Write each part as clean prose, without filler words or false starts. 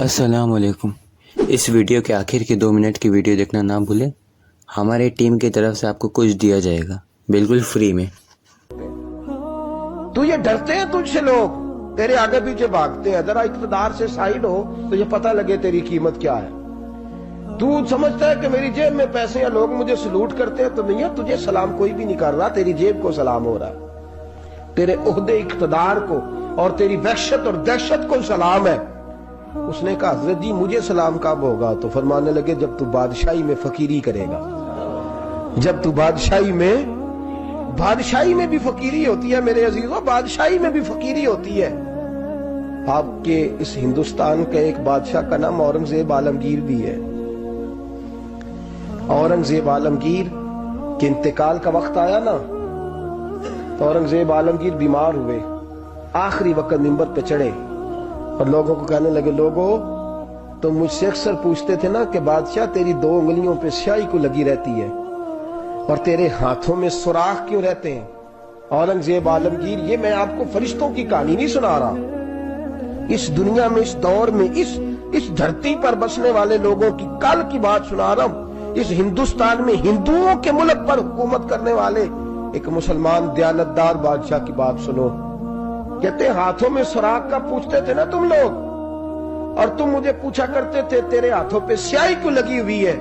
अस्सलाम वालेकुम। इस वीडियो के आखिर की 2 मिनट की वीडियो देखना ना भूलें। हमारे टीम की तरफ से आपको कुछ दिया जाएगा बिल्कुल फ्री में। तू ये डरते हैं तुझसे, लोग तेरे आगे पीछे भागते हैं। जरा इक़्तिदार से साइड हो तो ये पता लगे तेरी कीमत क्या है। तू समझता है कि मेरी जेब में पैसे हैं, लोग मुझे सलूट करते हैं, तो नहीं है, तुझे सलाम कोई भी नहीं कर रहा, तेरी जेब को सलाम हो रहा है। तेरे ओहदे इक़्तिदार को और तेरी वहशत और दहशत को सलाम है। उसने कहा हज़रत जी मुझे सलाम कब होगा? तो फरमाने लगे जब तू बादशाही में फकीरी करेगा। जब तू बादशाही में भी फकीरी होती है मेरे अजीजों, बादशाही में भी फकीरी होती है। आपके इस हिंदुस्तान के एक बादशाह का नाम औरंगजेब आलमगीर भी है। औरंगजेब आलमगीर के इंतकाल का वक्त आया ना, तो औरंगजेब आलमगीर बीमार हुए। आखिरी वक्त मिंबर पे चढ़े और लोगों को कहने लगे, लोगों तो मुझसे अक्सर पूछते थे ना कि बादशाह तेरी 2 उंगलियों पे स्याही क्यों लगी रहती है और तेरे हाथों में सुराख क्यों रहते हैं? औरंगजेब आलमगीर, ये मैं आपको फरिश्तों की कहानी नहीं सुना रहा। इस दुनिया में, इस दौर में, इस धरती पर बसने वाले लोगों की कल की बात सुना रहा हूं। इस हिंदुस्तान में हिंदुओं के मुल्क पर हुकूमत करने वाले एक मुसलमान दयानतदार बादशाह की बात सुनो। कहते हाथों में सुराख का पूछते थे ना तुम लोग, और तुम मुझे पूछा करते थे तेरे हाथों पे स्याही क्यों लगी हुई है।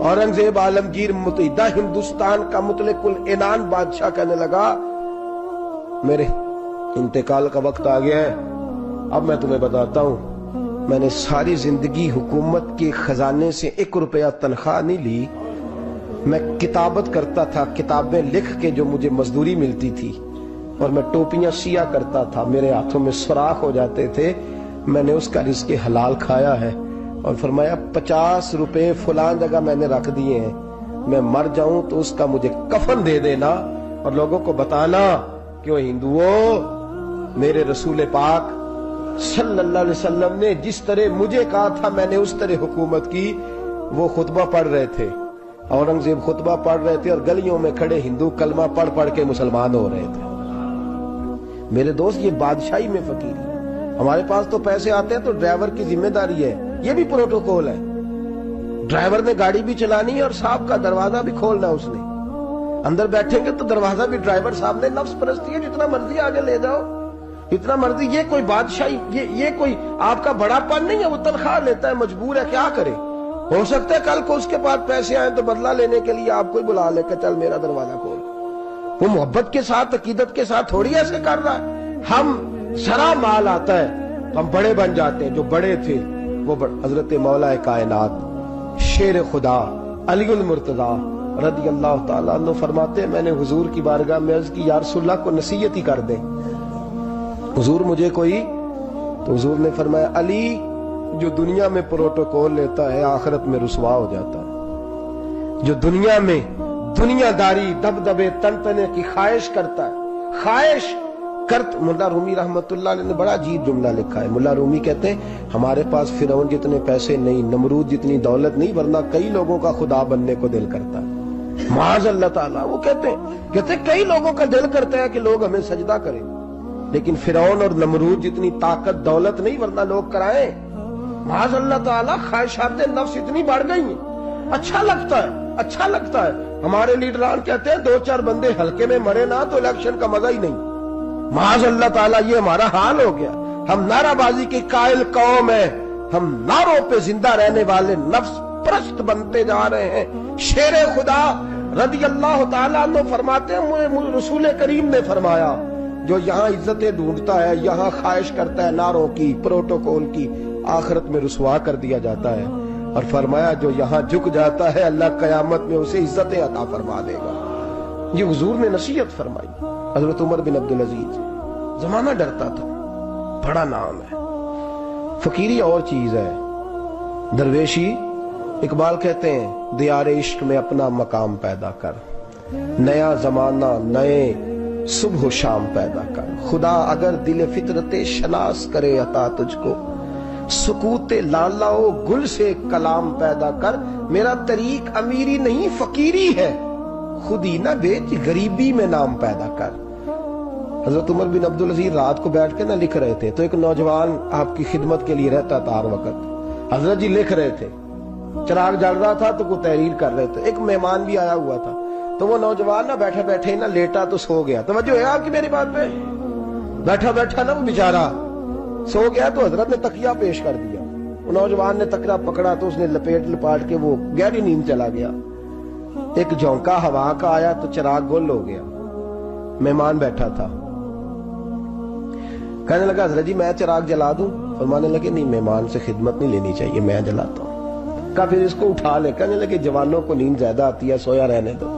औरंगजेब आलमगीर मुत्तहिदा हिंदुस्तान का मुतलकुल इनान बादशाह कहने लगा, मेरे इंतकाल का वक्त आ गया है। अब मैं तुम्हें बताता हूं, मैंने सारी जिंदगी हुकूमत के खजाने से 1 रुपया तनख्वाह नहीं ली। मैं किताबत करता था, किताबें लिख के जो मुझे मजदूरी मिलती थी, और मैं टोपियां सिया करता था, मेरे हाथों में सुराख हो जाते थे। मैंने उसका रिज़्क़ हलाल खाया है। और फरमाया 50 रुपए फलां जगह मैंने रख दिए हैं, मैं मर जाऊं तो उसका मुझे कफन दे देना और लोगों को बताना कि वो हिंदुओं, मेरे रसूल पाक सल्लल्लाहु अलैहि वसल्लम ने जिस तरह मुझे कहा था मैंने उस तरह हुकूमत की। वो खुतबा पढ़ रहे थे, औरंगजेब खुतबा पढ़ रहे थे और गलियों में खड़े हिंदू कलमा पढ़ पढ़ के मुसलमान हो रहे थे। मेरे दोस्त, ये बादशाही में फकीरी। हमारे पास तो पैसे आते हैं तो ड्राइवर की जिम्मेदारी है, ये भी प्रोटोकॉल है। ड्राइवर ने गाड़ी भी चलानी है और साहब का दरवाजा भी खोलना उसने। अंदर बैठेंगे तो दरवाजा भी ड्राइवर साहब ने। नफ्स परस्ती है, जितना मर्जी आगे ले जाओ, जितना मर्जी। ये कोई बादशाही, ये कोई आपका बड़ापन नहीं है। वो तनख्वाह लेता है, मजबूर है, क्या करे। हो सकता है कल को उसके पास पैसे आए तो बदला लेने के लिए आपको ही बुला ले, चल मेरा दरवाजा खोल। वो मोहब्बत के साथ, अकीदत के साथ थोड़ी ऐसे कर रहा है। हम जरा माल आता है तो हम बड़े बन जाते हैं। जो बड़े थे वो हजरत मौला कायनात शेर खुदा अलीउल मुर्तजा रदी अल्लाह ताला अन्हु फरमाते हैं, मैंने हुजूर की बारगाह में अर्ज की, या रसूलल्लाह को नसीहत ही कर दे हुजूर मुझे कोई। तो हुजूर ने फरमाया, अली जो दुनिया में प्रोटोकॉल लेता है आखिरत में रुसवा हो जाता है। जो दुनिया में दुनियादारी, दबदबे, तनतने की ख्वाहिश करता है, ख्वाहिश करत। मुल्ला रूमी रहमतुल्लाह अलैह ने बड़ा अजीब जुमला लिखा है। मुल्ला रूमी कहते हैं, हमारे पास फिरौन जितने पैसे नहीं, नमरूद जितनी दौलत नहीं, वरना कई लोगों का खुदा बनने को दिल करता है। माज़ अल्लाह ताला। वो कहते हैं कई लोगों का दिल करता है कि लोग हमें सजदा करें, लेकिन फिरौन और नमरूद जितनी ताकत दौलत नहीं, वरना लोग कराएं। माज़ अल्लाह ताला, ख्वाहिशात नफ्स इतनी बढ़ गई है। अच्छा लगता है, अच्छा लगता है। हमारे लीडरान कहते हैं 2-4 बंदे हल्के में मरे ना तो इलेक्शन का मजा ही नहीं। माज़ अल्लाह ताला, ये हमारा हाल हो गया। हम नाराबाजी के कायल कौम है, हम नारों पे जिंदा रहने वाले नफ्स परस्त बनते जा रहे हैं। शेर खुदा रदी अल्लाह ताला अन्हु फरमाते हैं, रसूल करीम ने फरमाया, जो यहाँ इज्जतें ढूंढता है, यहाँ ख्वाहिश करता है नारों की, प्रोटोकॉल की, आखिरत में रुसवा कर दिया जाता है। और फरमाया जो यहाँ झुक जाता है अल्लाह कयामत में उसे इज्जतें अता फरमा देगा। ये हुजूर ने नसीहत फरमाई। हजरत उमर बिन अब्दुल अजीज, जमाना डरता था, बड़ा नाम है। फकीरी और चीज है, दरवेशी। इकबाल कहते हैं, दियारे इश्क में अपना मकाम पैदा कर, नया जमाना नए सुबह शाम पैदा कर। खुदा अगर दिल फितरते शनास करे अता तुझको, सुकूते लालाओ गुल से कलाम पैदा कर। मेरा तरीक अमीरी नहीं फकीरी है, खुद ही ना बेच गरीबी में नाम पैदा कर। حضرت عمر بن عبد العزیز رات کو بیٹھ کے نہ لکھ رہے تھے، تو ایک نوجوان آپ کی خدمت کے لیے رہتا تھا ہر وقت. حضرت جی لکھ رہے تھے، چراغ جل رہا تھا تو کوئی تحریر کر رہے تھے. ایک مہمان بھی آیا ہوا تھا، تو وہ نوجوان نہ بیٹھے بیٹھے نہ لیٹا تو سو گیا. توجہ ہے آپ کی میری بات پہ؟ بیٹھا بیٹھا نا وہ بیچارہ سو گیا، تو حضرت نے تکیہ پیش کر دیا. وہ نوجوان نے تکیہ پکڑا تو اس نے لپاٹ کے وہ گہری نیند چلا گیا. ایک جھونکا ہوا کا آیا تو چراغ گل ہو گیا. مہمان بیٹھا تھا، کہنے لگا حضرت جی میں چراغ جلا دوں؟ فرمانے لگے نہیں، مہمان سے خدمت نہیں لینی چاہیے، میں جلاتا ہوں. کہا پھر اس کو اٹھا لے. کہنے لگے جوانوں کو نیند زیادہ آتی ہے، سویا رہنے دو.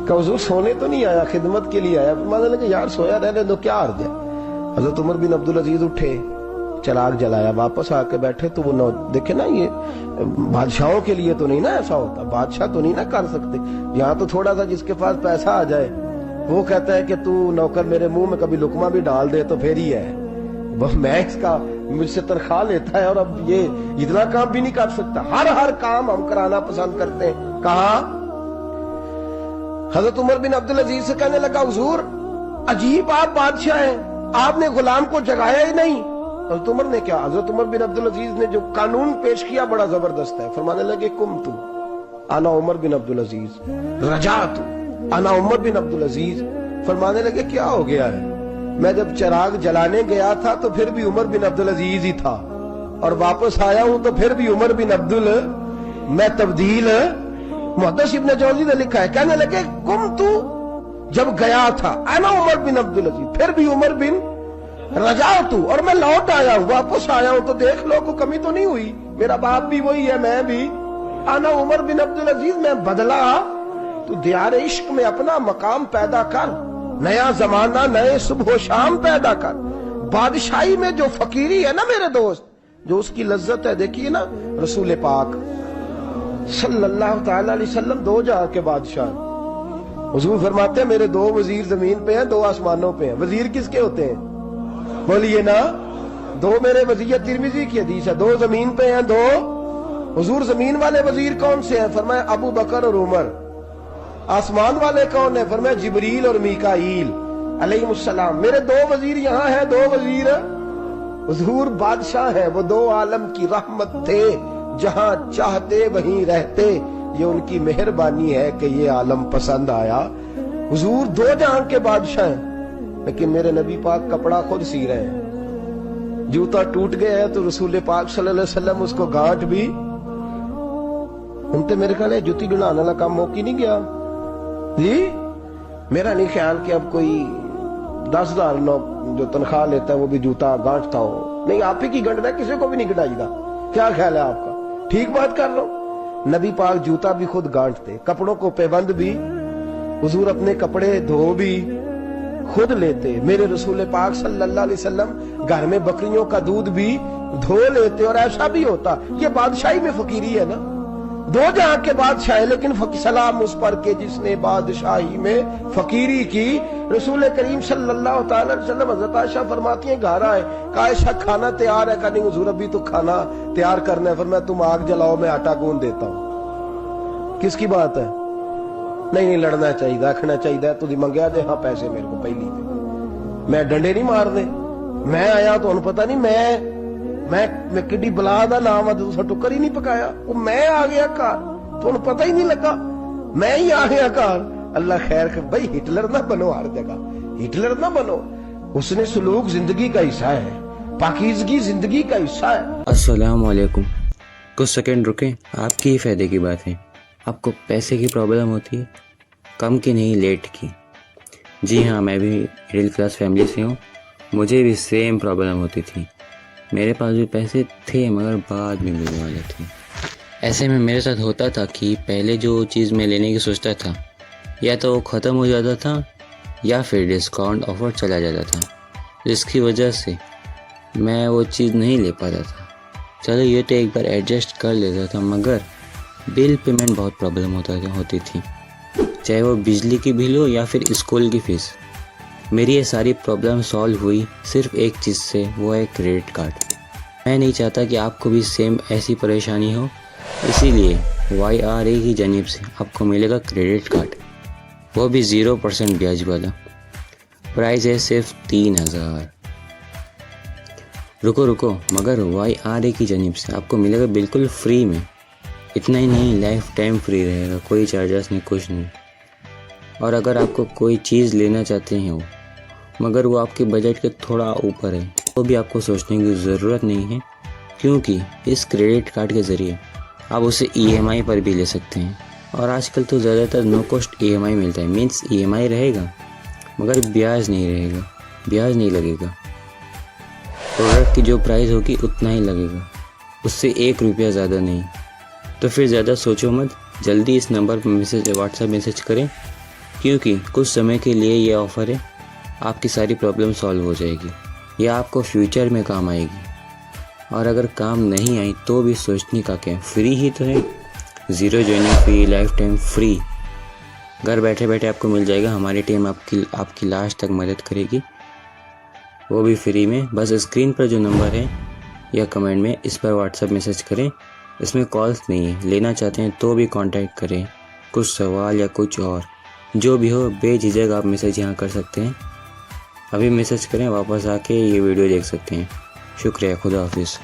کہ حضور سونے تو نہیں آیا، خدمت کے لیے آیا. فرمانے لگے یار سویا رہنے دو، کیا عرض ہے. حضرت عمر بن عبد العزیز اٹھے، چراغ جلایا، واپس آ کے بیٹھے تو وہ دیکھے نا، یہ بادشاہوں کے لیے تو نہیں نا ایسا ہوتا، بادشاہ تو نہیں نا کر سکتے. یہاں تو تھوڑا سا جس کے پاس پیسہ آ جائے وہ کہتا ہے کہ تو نوکر میرے منہ میں کبھی لقمہ بھی ڈال دے تو پھر ہی ہے، میں اس کا مجھ سے تنخواہ لیتا ہے اور اب یہ اتنا کام بھی نہیں کر سکتا. ہر کام ہم کرانا پسند کرتے ہیں. کہا حضرت عمر بن عبد العزیز سے کہنے لگا حضور عجیب آپ بادشاہ ہیں، آپ نے غلام کو جگایا ہی نہیں. حضرت عمر نے کیا؟ حضرت عمر بن عبد العزیز نے جو قانون پیش کیا بڑا زبردست ہے. فرمانے لگے قمت انا عمر بن عبد العزیز رجعت انا عمر بن عبد العزیز. فرمانے لگے کیا ہو گیا ہے؟ میں جب چراغ جلانے گیا تھا تو پھر بھی عمر بن عبد العزیز ہی تھا، اور واپس آیا ہوں تو پھر بھی عمر بن میں تبدیل. محدث ابن جوزی نے لکھا ہے، کہنے لگے قمت جب گیا تھا انا عمر بن عبد العزیز، پھر بھی عمر بن رجعت، اور میں لوٹ آیا ہوں، واپس آیا ہوں تو دیکھ لو کوئی کمی تو نہیں ہوئی. میرا باپ بھی وہی ہے، میں بھی انا عمر بن عبد العزیز. میں بدلا تو دیار عشق میں اپنا مقام پیدا کر، نیا زمانہ نئے صبح و شام پیدا کر. بادشاہی میں جو فقیری ہے نا میرے دوست، جو اس کی لذت ہے، دیکھیے نا رسول پاک صلی اللہ تعالی علیہ وسلم دو جہاں کے بادشاہ ہیں. حضور فرماتے ہیں میرے دو وزیر زمین پہ ہیں، دو آسمانوں پہ ہیں. وزیر کس کے ہوتے ہیں؟ بولیے نا. دو میرے وزیر، ترمذی کی حدیث ہے، دو زمین پہ ہیں، دو. حضور زمین والے وزیر کون سے ہیں؟ فرمایا ابو بکر اور عمر. آسمان والے کون ہیں؟ فرمایا جبریل اور میکائیل علیہ السلام. میرے دو وزیر یہاں ہیں، دو وزیر. حضور بادشاہ ہیں، وہ دو عالم کی رحمت تھے، جہاں چاہتے وہیں رہتے. یہ ان کی مہربانی ہے کہ یہ عالم پسند آیا. حضور دو جہاں کے بادشاہ ہیں، لیکن میرے نبی پاک کپڑا خود سی رہے ہیں. جوتا ٹوٹ گیا ہے تو رسول پاک صلی اللہ علیہ وسلم اس کو گانٹ بھی. ہم تو میرے خیال ہے جوتی ڈلانے والا کام موقع نہیں گیا جی. میرا نہیں خیال کہ اب کوئی 10,000 جو تنخواہ لیتا ہے وہ بھی جوتا گانٹتا ہو. نہیں، آپ ہی کی گنٹنا ہے، کسی کو بھی نہیں گٹائی گا. کیا خیال ہے آپ کا؟ ٹھیک بات کر رہا ہوں. نبی پاک جوتا بھی خود گانٹتے، کپڑوں کو پیبند بھی. حضور اپنے کپڑے دھو بھی خود لیتے. میرے رسول پاک صلی اللہ علیہ وسلم گھر میں بکریوں کا دودھ بھی دھو لیتے، اور ایسا بھی ہوتا. یہ بادشاہی میں فقیری ہے نا. دو جہاں کے بادشاہ ہے، لیکن سلام اس پر کہ جس نے بادشاہی میں فقیری کی. رسول کریم صلی اللہ تعالی علیہ وسلم حضرت عائشہ فرماتی ہیں گھر آئے، کہا عائشہ کھانا تیار ہے؟ کہا نہیں حضور ابھی تو کھانا تیار کرنا ہے. فرمایا تم آگ جلاؤ، میں آٹا گوندھ دیتا ہوں. کس کی بات ہے؟ نہیں لڑنا چاہیے، رکھنا چاہیے. تو منگیا دے ہاں پیسے میرے کو پہلی دے، میں ڈنڈے نہیں مار دے. میں آیا تو انہوں پتہ نہیں میں کڈی بلا دا نام ہے، دوسرا ٹکر ہی نہیں پکایا. وہ میں آ گیا کار تو انہوں پتہ ہی نہیں لگا، میں ہی آ گیا کار. اللہ خیر کہ بھائی ہٹلر نہ بنو، ہر جگہ ہٹلر نہ بنو. اس نے سلوک زندگی کا حصہ ہے، پاکیزگی زندگی کا حصہ ہے. السلام علیکم. کچھ سیکنڈ رکیں، آپ کی ہی فائدے کی بات ہے. آپ کو پیسے کی پرابلم ہوتی ہے، کم کی نہیں لیٹ کی. جی ہاں، میں بھی مڈل کلاس فیملی سے ہوں. مجھے بھی سیم پرابلم ہوتی تھی. میرے پاس بھی پیسے تھے مگر بعد میں ملنے والے تھے. ایسے میں میرے ساتھ ہوتا تھا کہ پہلے جو چیز میں لینے کی سوچتا تھا یا تو وہ ختم ہو جاتا تھا یا پھر ڈسکاؤنٹ آفر چلا جاتا تھا، جس کی وجہ سے میں وہ چیز نہیں لے پاتا تھا. چلو یہ تو ایک بار ایڈجسٹ کر لیتا تھا، مگر بل پیمنٹ بہت پرابلم ہوتی تھی، چاہے وہ بجلی کی بل ہو یا پھر اسکول کی فیس. میری یہ ساری پرابلم سالو ہوئی صرف ایک چیز سے، وہ ہے کریڈٹ کارڈ. میں نہیں چاہتا کہ آپ کو بھی سیم ایسی پریشانی ہو، اسی لیے YRA کی جانب سے آپ کو ملے گا کریڈٹ کارڈ، وہ بھی 0% بیاج والا. प्राइस है सिर्फ 3000। रुको मगर वाई आर ए की जानिब से आपको मिलेगा बिल्कुल फ्री में। इतना ही नहीं, लाइफ टाइम फ्री रहेगा, कोई चार्जेस नहीं, कुछ नहीं। और अगर आपको कोई चीज़ लेना चाहते हैं वो मगर वो आपके बजट के थोड़ा ऊपर है तो भी आपको सोचने की ज़रूरत नहीं है, क्योंकि इस क्रेडिट कार्ड के ज़रिए आप उसे EMI पर भी ले सकते हैं। और आजकल तो ज़्यादातर नो कॉस्ट EMI मिलता है, मीन्स EMI रहेगा मगर ब्याज नहीं लगेगा। प्रोडक्ट की जो प्राइस होगी उतना ही लगेगा, उससे 1 रुपया ज़्यादा नहीं। तो फिर ज़्यादा सोचो मत, जल्दी इस नंबर पर व्हाट्सएप मैसेज करें, क्योंकि कुछ समय के लिए ये ऑफ़र है, आपकी सारी प्रॉब्लम सॉल्व हो जाएगी या आपको फ्यूचर में काम आएगी। और अगर काम नहीं आई तो भी सोचने का क्या, फ्री ही तो है। 0 जॉइनिंग फी, लाइफ टाइम फ्री, घर बैठे बैठे आपको मिल जाएगा। हमारी टीम आपकी लास्ट तक मदद करेगी, वो भी फ्री में। बस स्क्रीन पर जो नंबर है या कमेंट में, इस पर व्हाट्सएप मैसेज करें। इसमें कॉल्स नहीं है, लेना चाहते हैं तो भी कांटेक्ट करें। कुछ सवाल या कुछ और जो भी हो बेझिझक आप मैसेज यहाँ कर सकते हैं। अभी मैसेज करें, वापस आके ये वीडियो देख सकते हैं। शुक्रिया, खुदा हाफिज़।